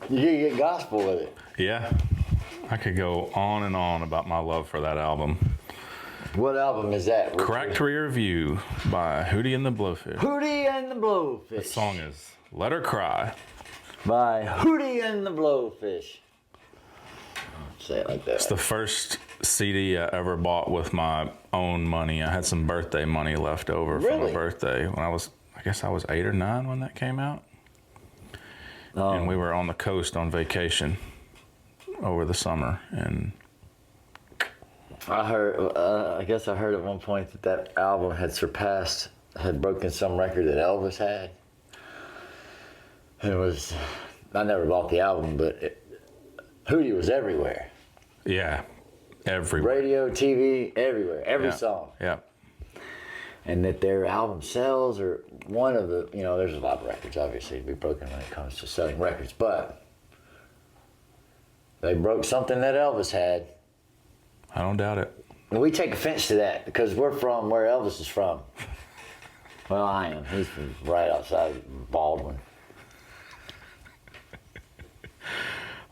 You get gospel with it. Yeah. I could go on and on about my love for that album. What album is that? Correct Rear View by Hootie and the Blowfish. Hootie and the Blowfish. The song is Let Her Cry. By Hootie and the Blowfish. Say it like that. It's the first CD I ever bought with my own money. I had some birthday money left over from a birthday when I guess I was 8 or 9 when that came out. And we were on the coast on vacation over the summer, and I guess I heard at one point that album had broken some record that Elvis had. And I never bought the album, but Hootie was everywhere. Yeah, everywhere. Radio, TV, everywhere, every song. Yeah. And that their album sells, or one of the, there's a lot of records obviously to be broken when it comes to selling records, but they broke something that Elvis had. I don't doubt it. And we take offense to that because we're from where Elvis is from. Well, I am. He's from right outside Baldwin.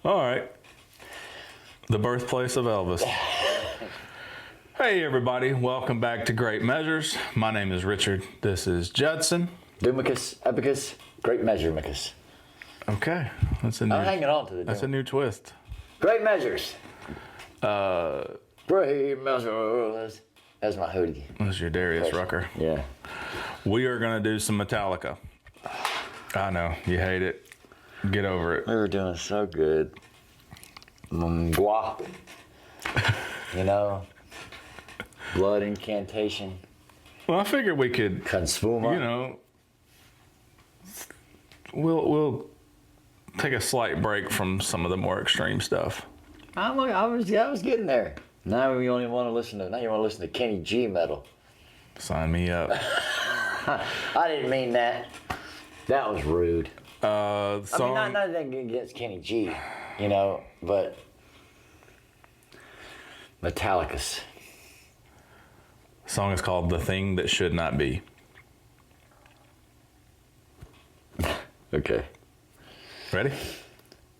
All right. The birthplace of Elvis. Hey, everybody. Welcome back to Great Measures. My name is Richard. This is Judson. Dumicus, Epicus, Great Measuremicus. Okay. I'm hanging on to the That's a new twist. Great Measures. Great Measures. That's my Hootie. That's your Darius Rucker. Yeah. We are going to do some Metallica. I know. You hate it. Get over it. We were doing so good. Mgwa. Blood incantation. Well, I figured we could, Consfuma. we'll take a slight break from some of the more extreme stuff. I was getting there. Now you only want to listen to Kenny G metal. Sign me up. I didn't mean that. That was rude. Song, I mean, not nothing against Kenny G, but Metallica's. Song is called The Thing That Should Not Be. Okay. Ready? Is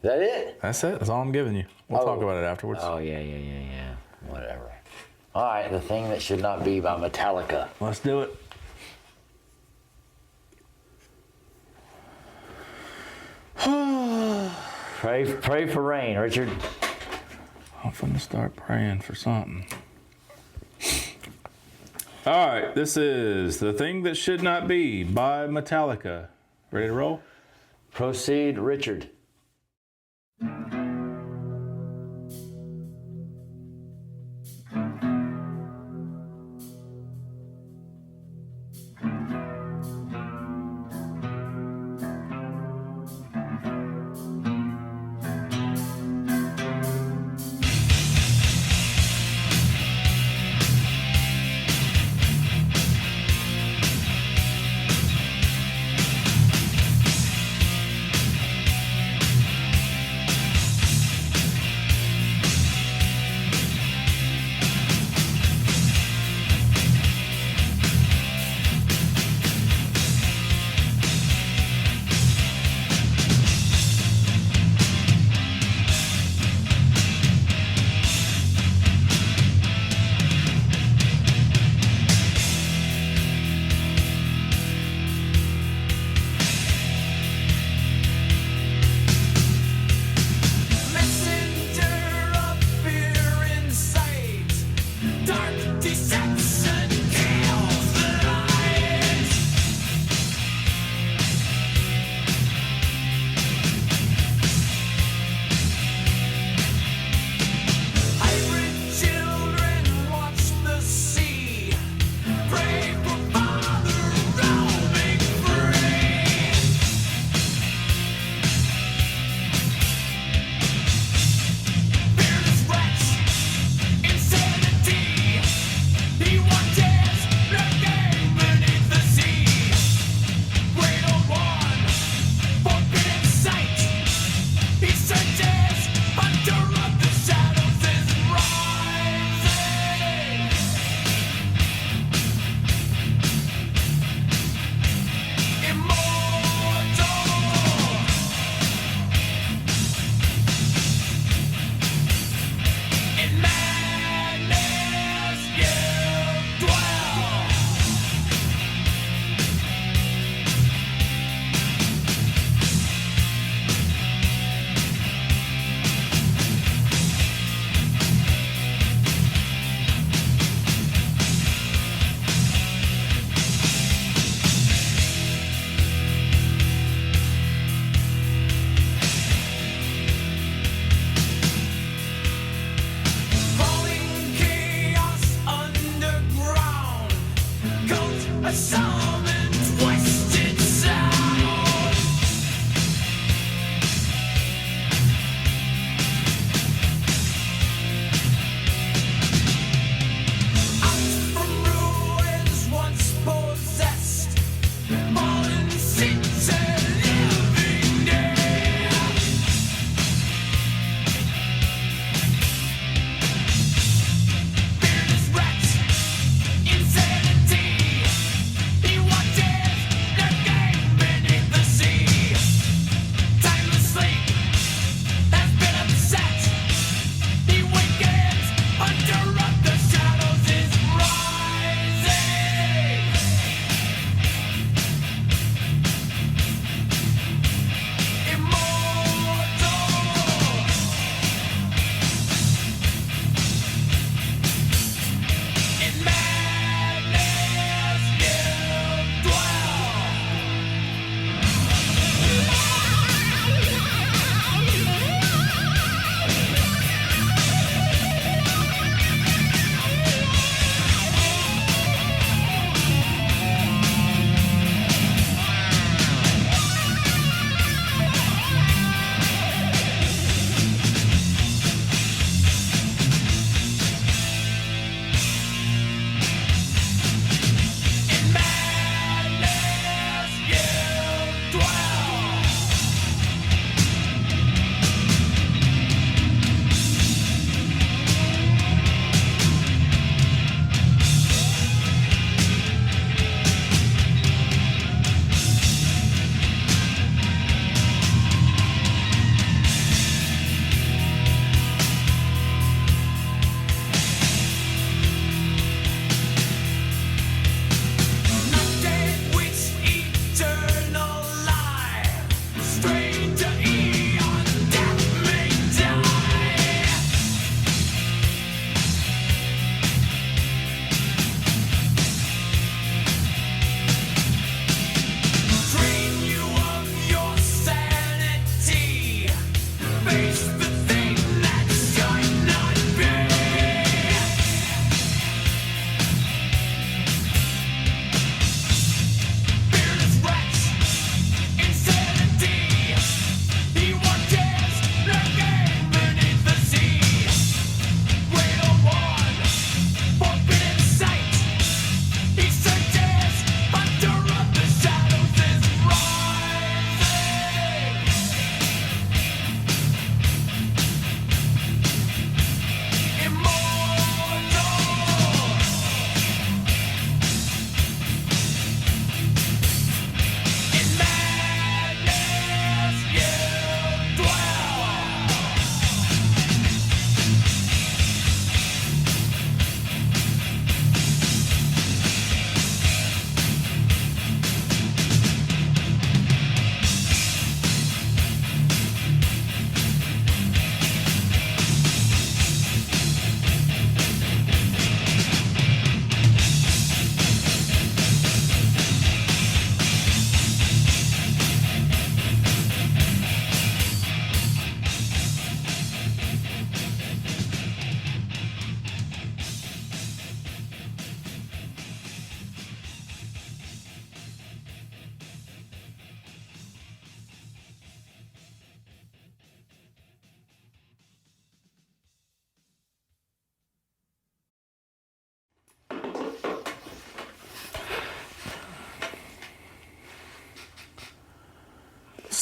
that it? That's it. That's all I'm giving you. We'll talk about it afterwards. Oh, yeah. Whatever. All right, The Thing That Should Not Be by Metallica. Let's do it. Pray for rain, Richard. I'm finna start praying for something. All right, this is The Thing That Should Not Be by Metallica. Ready to roll? Proceed, Richard.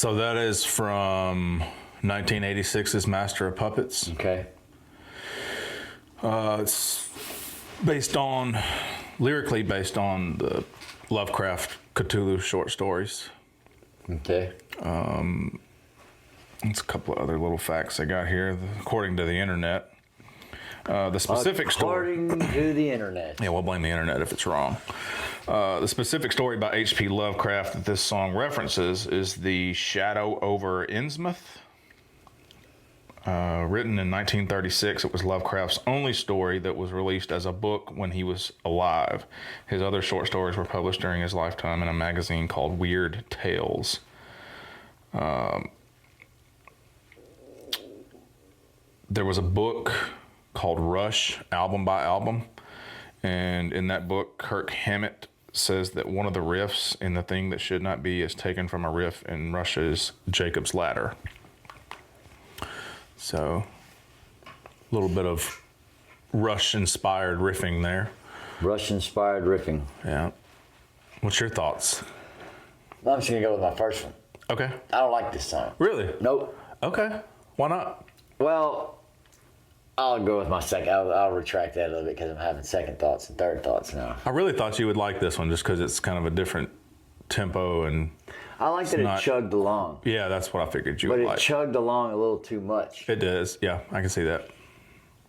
So that is from 1986's Master of Puppets. Okay. It's lyrically based on the Lovecraft Cthulhu short stories. Okay. It's a couple of other little facts I got here, according to the internet. The specific story. According to the internet. Yeah, we'll blame the internet if it's wrong. The specific story by H.P. Lovecraft that this song references is The Shadow over Innsmouth. Written in 1936, it was Lovecraft's only story that was released as a book when he was alive. His other short stories were published during his lifetime in a magazine called Weird Tales. There was a book called Rush, Album by Album, and in that book, Kirk Hammett says that one of the riffs in The Thing That Should Not Be is taken from a riff in Rush's Jacob's Ladder. So, a little bit of Rush-inspired riffing there. Rush-inspired riffing. Yeah. What's your thoughts? I'm just going to go with my first one. Okay. I don't like this song. Really? Nope. Okay. Why not? Well, I'll go with my second. I'll retract that a little bit because I'm having second thoughts and third thoughts now. I really thought you would like this one just because it's kind of a different tempo and... I like that it chugged along. Yeah, that's what I figured you would like. But it chugged along a little too much. It does. Yeah, I can see that.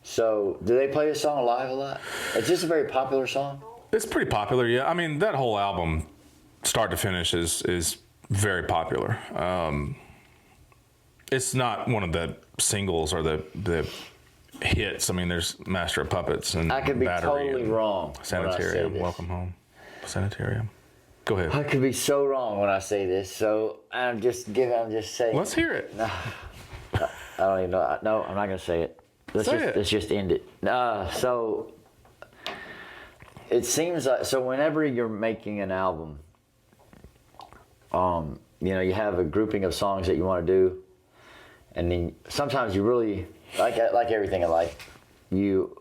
So, do they play this song live a lot? Is this a very popular song? It's pretty popular, yeah. I mean, that whole album, start to finish, is very popular. It's not one of the singles or the hits. I mean, there's Master of Puppets and I could be Battery totally wrong. Sanitarium, Welcome Home. Sanitarium. Go ahead. I could be so wrong when I say this. So I'm just saying. Let's hear it. I don't even know. No, I'm not gonna say it. Let's just end it. So it seems like whenever you're making an album, you have a grouping of songs that you want to do, and then sometimes you really like everything in life. You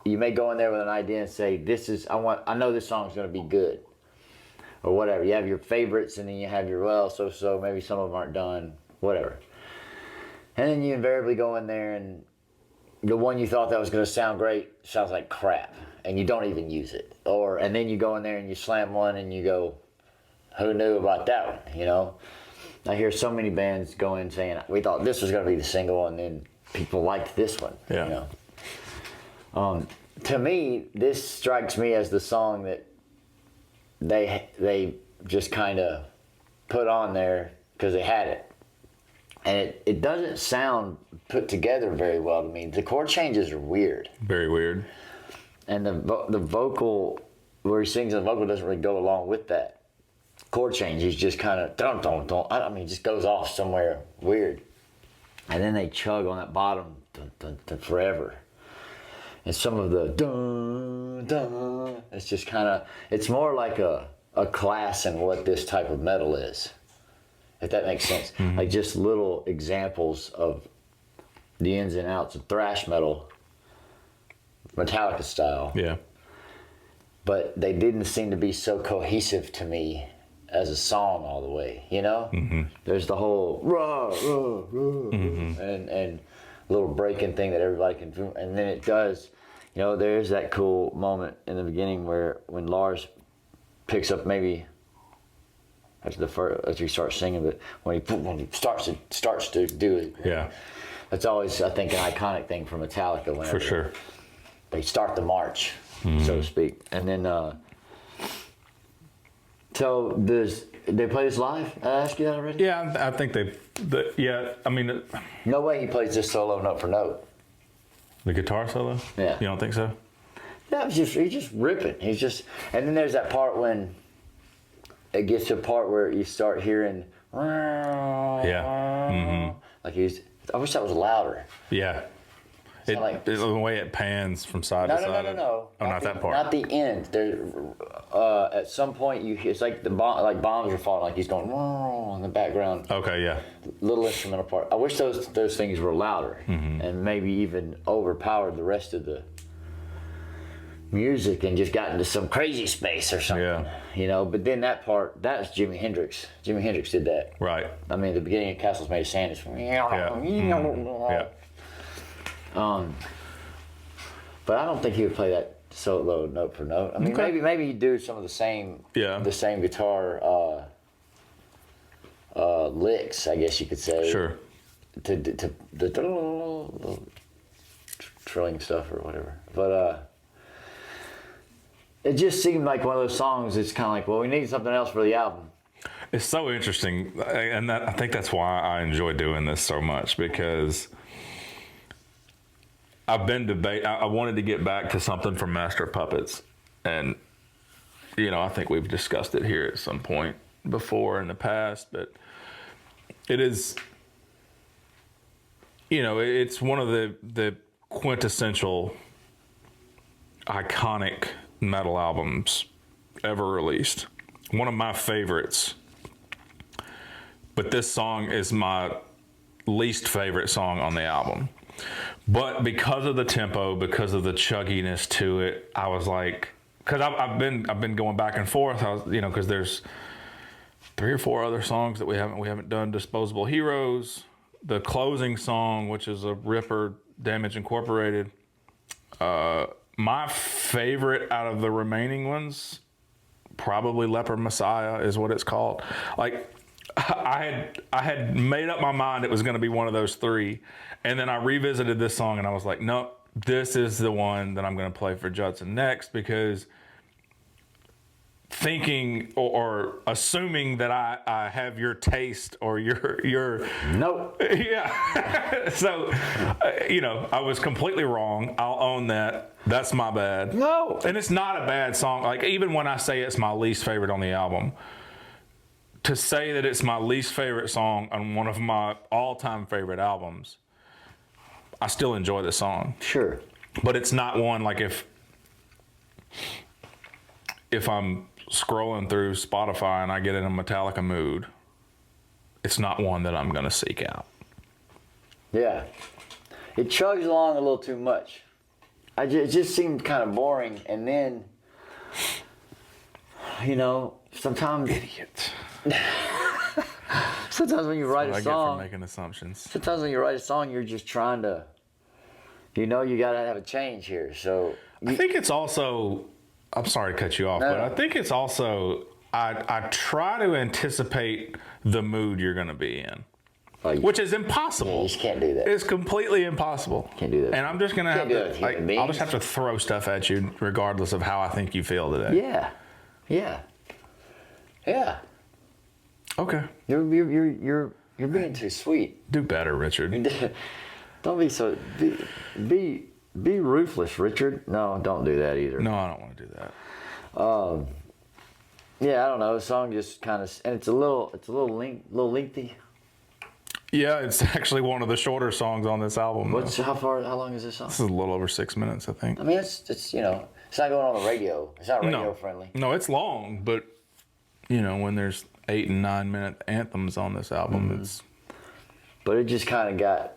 may go in there with an idea and say, I know this song's gonna be good. Or whatever. You have your favorites, and then you have your so maybe some of them aren't done, whatever. And then you invariably go in there, and the one you thought that was going to sound great sounds like crap, and you don't even use it. And then you go in there and you slam one, and you go, who knew about that one? I hear so many bands go in saying, we thought this was going to be the single, and then people liked this one. Yeah. To me, this strikes me as the song that they just kind of put on there because they had it. And it doesn't sound put together very well to me. The chord changes are weird. Very weird. And the vocal, where he sings, the vocal doesn't really go along with that chord change. He's just kind of, just goes off somewhere weird. And then they chug on that bottom forever. And some of the dun, dun, it's just kind of, it's more like a class in what this type of metal is, if that makes sense. Mm-hmm. Like just little examples of the ins and outs of thrash metal, Metallica style. Yeah. But they didn't seem to be so cohesive to me as a song all the way, Mm-hmm. There's the whole rah, rah, rah, mm-hmm. and little breaking thing that everybody can do, and then it does. There's that cool moment in the beginning when Lars picks up maybe after he starts singing, but when he starts to do it. Yeah. That's always, I think, an iconic thing for Metallica. Whenever for sure. They start the march, mm-hmm. so to speak, and then. So they play this live? I asked you that already. Yeah, I think I mean. No way he plays this solo note for note. The guitar solo? Yeah. You don't think so? Yeah, he's just ripping. And then there's that part when it gets to a part where you start hearing. Yeah. Mm-hmm. Like I wish that was louder. Yeah. The way it pans from side to side. No. Oh, not that part. Not the end. There, at some point, it's like bombs are falling. Like he's going in the background. Okay, yeah. Little instrumental part. I wish those things were louder, mm-hmm. and maybe even overpowered the rest of music and just got into some crazy space or something. Yeah. You know, but then that part, that was Jimi Hendrix. Jimi Hendrix did that. Right. I mean, the beginning of Castles Made of Sand is Yeah. But I don't think he would play that solo note for note. I mean, maybe he'd do some of the same guitar licks, I guess you could say. Sure. To the trilling stuff or whatever. But it just seemed like one of those songs. It's kind of like, well, we need something else for the album. It's so interesting, and I think that's why I enjoy doing this so much, because I've been I wanted to get back to something from Master of Puppets, and I think we've discussed it here at some point before in the past, but it is, it's one of the quintessential iconic metal albums ever released. One of my favorites. But this song is my least favorite song on the album. But because of the tempo, because of the chugginess to it, I was like, because I've been going back and forth. I was, because there's 3 or 4 other songs that we haven't done. Disposable Heroes, the closing song, which is a ripper, Damage Incorporated. My favorite out of the remaining ones, probably Leper Messiah is what it's called. Like, I had made up my mind it was going to be one of those 3, and then I revisited this song and I was like, nope, this is the one that I'm going to play for Judson next, because thinking or assuming that I have your taste or your Nope. Yeah. So, I was completely wrong. I'll own that. That's my bad. No. And it's not a bad song. Like, even when I say it's my least favorite on the album, to say that it's my least favorite song on one of my all-time favorite albums, I still enjoy the song. Sure. But it's not one, like, if I'm scrolling through Spotify and I get in a Metallica mood, it's not one that I'm going to seek out. Yeah. It chugs along a little too much. It just seemed kind of boring. And then, sometimes... Idiot. Sometimes when you write a I song... get for making assumptions. Sometimes when you write a song, you're just trying to... you got to have a change here. So... I think it's also... I'm sorry to cut you off, but I think it's also... I try to anticipate the mood you're going to be in. Which is impossible. You just can't do that. It's completely impossible. Can't do that. And I'm just going to have to... I'll just have to throw stuff at you regardless of how I think you feel today. Yeah. Yeah. Yeah. Okay. You're being too sweet. Do better, Richard. Don't be so... Be ruthless, Richard. No, don't do that either. No, I don't want to do that. Yeah, I don't know. The song just kind of... and it's a little lengthy. Yeah, it's actually one of the shorter songs on this album. How long is this song? This is a little over 6 minutes, I think. I mean, it's it's not going on the radio. It's not radio friendly. No, it's long, but when there's 8 and 9 minute anthems on this album, it's... But it just kind of got...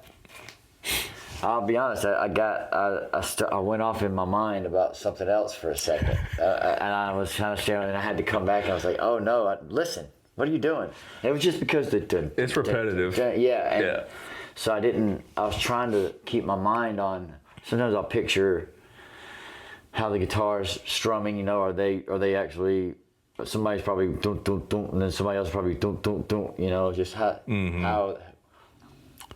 I'll be honest. I went off in my mind about something else for a second, and I was kind of staring, and I had to come back, and I was like, "Oh no! Listen, what are you doing?" And it was just because it's repetitive. Yeah. So I was trying to keep my mind on. Sometimes I'll picture how the guitar's strumming. Are they actually? Somebody's probably dun dun dun, and then somebody else probably dun dun dun. Just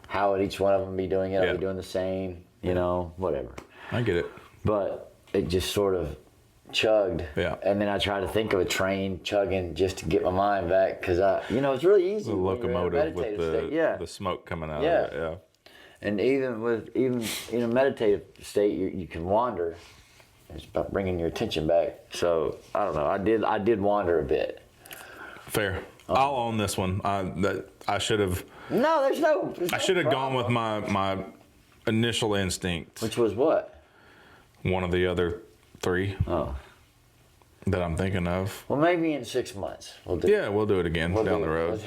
how would each one of them be doing it? Are they doing the same? Whatever. I get it. But it just sort of chugged. Yeah. And then I tried to think of a train chugging just to get my mind back, because it's really easy. The locomotive with the smoke coming out of it. Yeah. And even in a meditative state, you can wander. It's about bringing your attention back. So I don't know. I did wander a bit. Fair. I'll own this one. I should have. No, there's no. I should have gone with my initial instinct. Which was what? One of the other 3. Oh. That I'm thinking of. Well, maybe in 6 months we'll do. Yeah, we'll do it again down the road.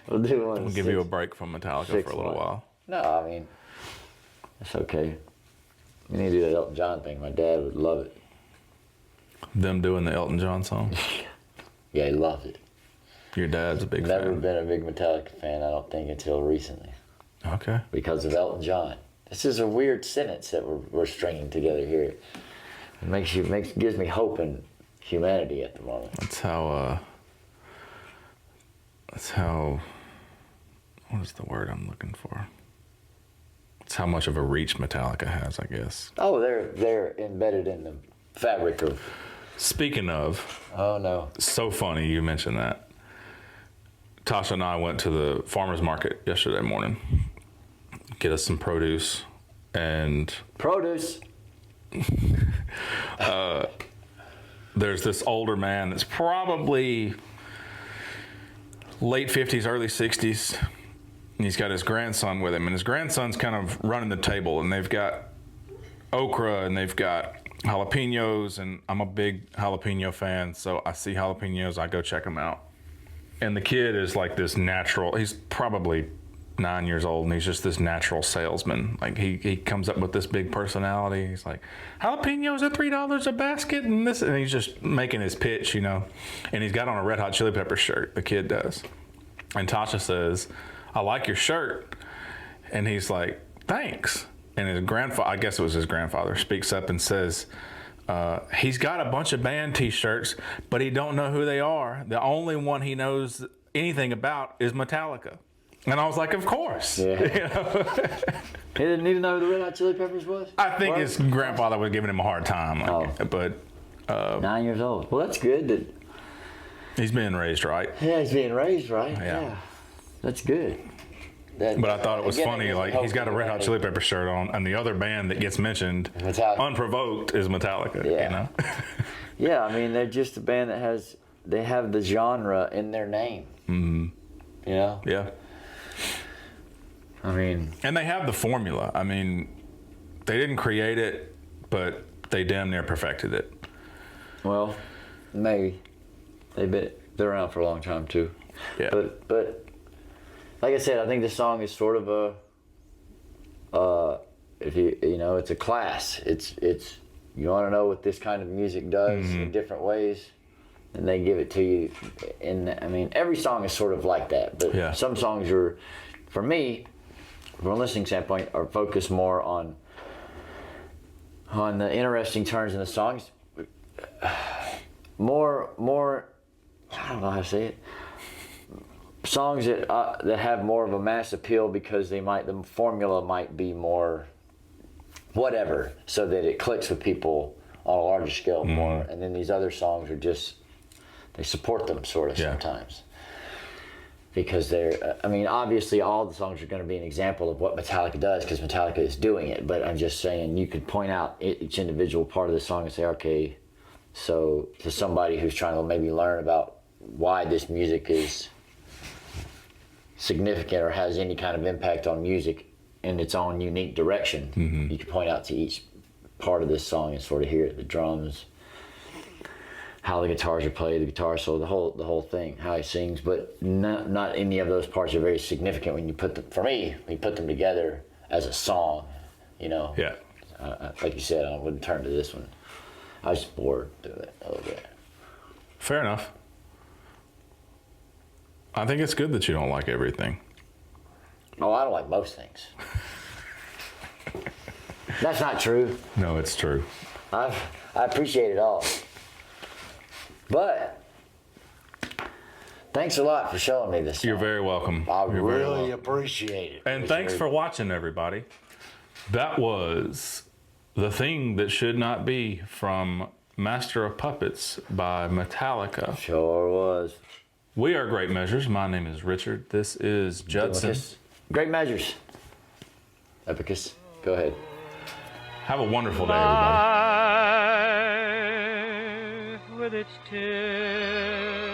We'll do one. We'll give you a break from Metallica for a little while. No, I mean, it's okay. We need to do that Elton John thing. My dad would love it. Them doing the Elton John song? Yeah, he loved it. Your dad's a big Never fan. been a big Metallica fan, I don't think, until recently. Okay. Because of Elton John. This is a weird sentence that we're stringing together here. It gives me hope in humanity at the moment. That's how, what is the word I'm looking for? It's how much of a reach Metallica has, I guess. Oh, they're embedded in the fabric of... Speaking of... Oh, no. So funny you mentioned that. Tasha and I went to the farmer's market yesterday morning. Get us some produce and... Produce? There's this older man that's probably late 50s, early 60s. And he's got his grandson with him. And his grandson's kind of running the table. And they've got okra and they've got jalapenos. And I'm a big jalapeno fan. So I see jalapenos, I go check them out. And the kid is like this natural, he's probably 9 years old, and he's just this natural salesman. Like he comes up with this big personality. He's like, jalapenos are $3 a basket, and this, and he's just making his pitch, you know. And he's got on a Red Hot Chili Peppers shirt, the kid does. And Tasha says, I like your shirt. And he's like, thanks. And his grandfather, I guess it was his grandfather, speaks up and says, he's got a bunch of band t-shirts, but he don't know who they are. The only one he knows anything about is Metallica. And I was like, of course. Yeah. You know? He didn't need to know who the Red Hot Chili Peppers was? I think his grandfather was giving him a hard time. But 9 years old. Well, that's good. That, he's being raised right. yeah, he's being raised right. Yeah. That's good. But I thought it was funny, like he's got a Red Hot Chili Pepper shirt on, and the other band that gets mentioned, unprovoked, is Metallica. Yeah. You know? Yeah, I mean, they're just a band that they have the genre in their name. Mm-hmm. You know? Yeah. I mean... And they have the formula. I mean, they didn't create it, but they damn near perfected it. Well, maybe. They're around for a long time, too. Yeah. But like I said, I think this song is sort of if you know, it's a class. It's you want to know what this kind of music does in different ways, and they give it to you. And I mean, every song is sort of like that. But some songs are, for me, from a listening standpoint, are focused more on the interesting turns in the songs. More. I don't know how to say it. Songs that have more of a mass appeal because the formula might be more whatever, so that it clicks with people on a larger scale more. And then these other songs are just, they support them sort of sometimes. Because they're, I mean, obviously all the songs are going to be an example of what Metallica does because Metallica is doing it. But I'm just saying, you could point out each individual part of the song and say, okay, so to somebody who's trying to maybe learn about why this music is significant or has any kind of impact on music in its own unique direction, you can point out to each part of this song and sort of hear it, the drums, how the guitars are played, the guitar solo, the whole thing, how he sings. But not any of those parts are very significant when you put them, for me, when you put them together as a song, you know. Yeah. Like you said, I wouldn't turn to this one. I was bored doing it a little bit. Fair enough. I think it's good that you don't like everything. Oh, I don't like most things. That's not true. No, it's true. I appreciate it all. But thanks a lot for showing me this. You're very welcome. I really appreciate it. And thanks for watching, everybody. That was The Thing That Should Not Be from Master of Puppets by Metallica. Sure was. We are Great Measures. My name is Richard. This is Judson. Great Measures. Epicus. Go ahead. Have a wonderful day, everybody. With its tears